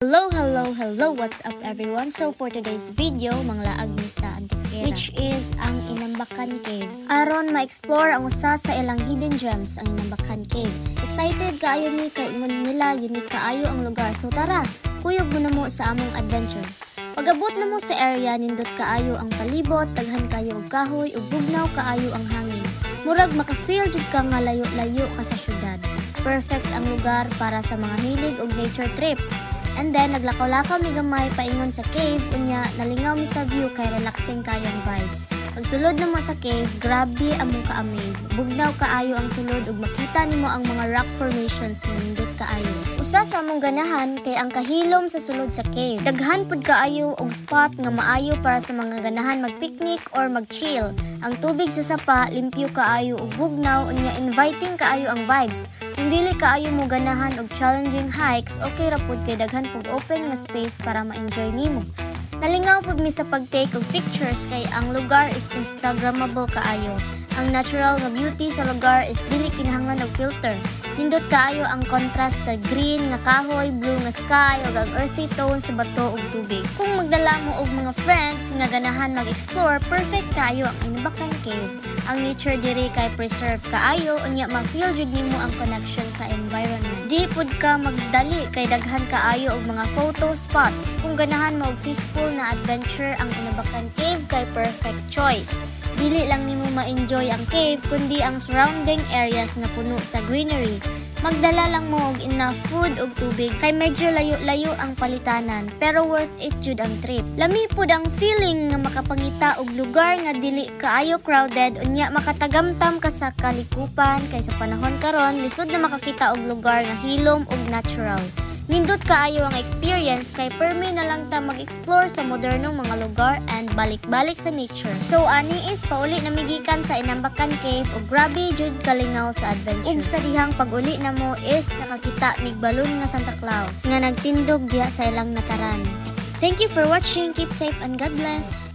Hello, what's up everyone? So for today's video, manglaag ni sa Antiquera, which is ang Inambakan Cave. Aron ma-explore ang usa sa ilang hidden gems, ang Inambakan Cave. Excited kaayo ni kay imong nila, unique kaayo ang lugar. So tara, kuyog mo na mo sa among adventure. Pag-abot na mo sa area, nindot kaayo ang palibot, daghan kayo og kahoy, ug bugnaw kaayo ang hangin. Murag maka-feel jud ka nga layo-layo ka sa syudad. Perfect ang lugar para sa mga hilig og nature trip. And then, naglakaw-lakaw mi gamay paingon sa cave, unya nalingaw mi sa view kay relaxing kayo ang vibes. Pag sulod na mo sa cave, grabe among ka-amaze. Bugnaw kaayo ang sulod ug makita nimo ang mga rock formations nga nindot kaayo. Usa sa among ganahan kay ang kahilom sa sulod sa cave. Daghan pud kaayo og spot nga maayo para sa mga ganahan mag-picnic or mag-chill. Ang tubig sa sapa limpyo kaayo ug bugnaw, unya inviting kaayo ang vibes. Kung dili kaayo mo ganahan og challenging hikes, okay ra pud kay daghan pug open nga space para ma-enjoy nimo. Nalingaw pud mi sa pag-take og pictures kay ang lugar is instagrammable kaayo. Ang natural nga beauty sa lugar is dili kinahanglan og filter. Nindot kaayo ang contrast sa green nga kahoy, blue nga sky ug ang earthy tone sa bato ug tubig. Kung magdala mo og mga friends nga ganahan mag-explore, perfect kaayo ang Inambakan Cave. Ang nature diri kay preserve kaayo, unya ma-feel jud nimo ang connection sa environment. Di pud ka magdali kay daghan kaayo og mga photo spots. Kung ganahan mo og peaceful na adventure, ang Inambakan Cave kay perfect choice. Dili lang nimo ma-enjoy ang cave kundi ang surrounding areas na puno sa greenery. Magdala lang mo og enough food ug tubig kay medyo layo-layo ang palitanan, pero worth it jud ang trip. Lami pud ang feeling nga makapangita og lugar nga dili kaayo crowded, unya makatagamtam ka sa kalikupan kay sa panahon karon lisod na makakita og lugar nga hilom ug natural. Nindot kaayo ang experience kay permi na lang ta mag-explore sa modernong mga lugar and balik-balik sa nature. So ani is pauli na migikan sa Inambakan Cave ug grabe jud kalingaw sa adventure. Ug sa dihang pag-uli na mo is nakakita mig balon nga Santa Claus nga nagtindog diha sa ilang nataran. Thank you for watching. Keep safe and God bless.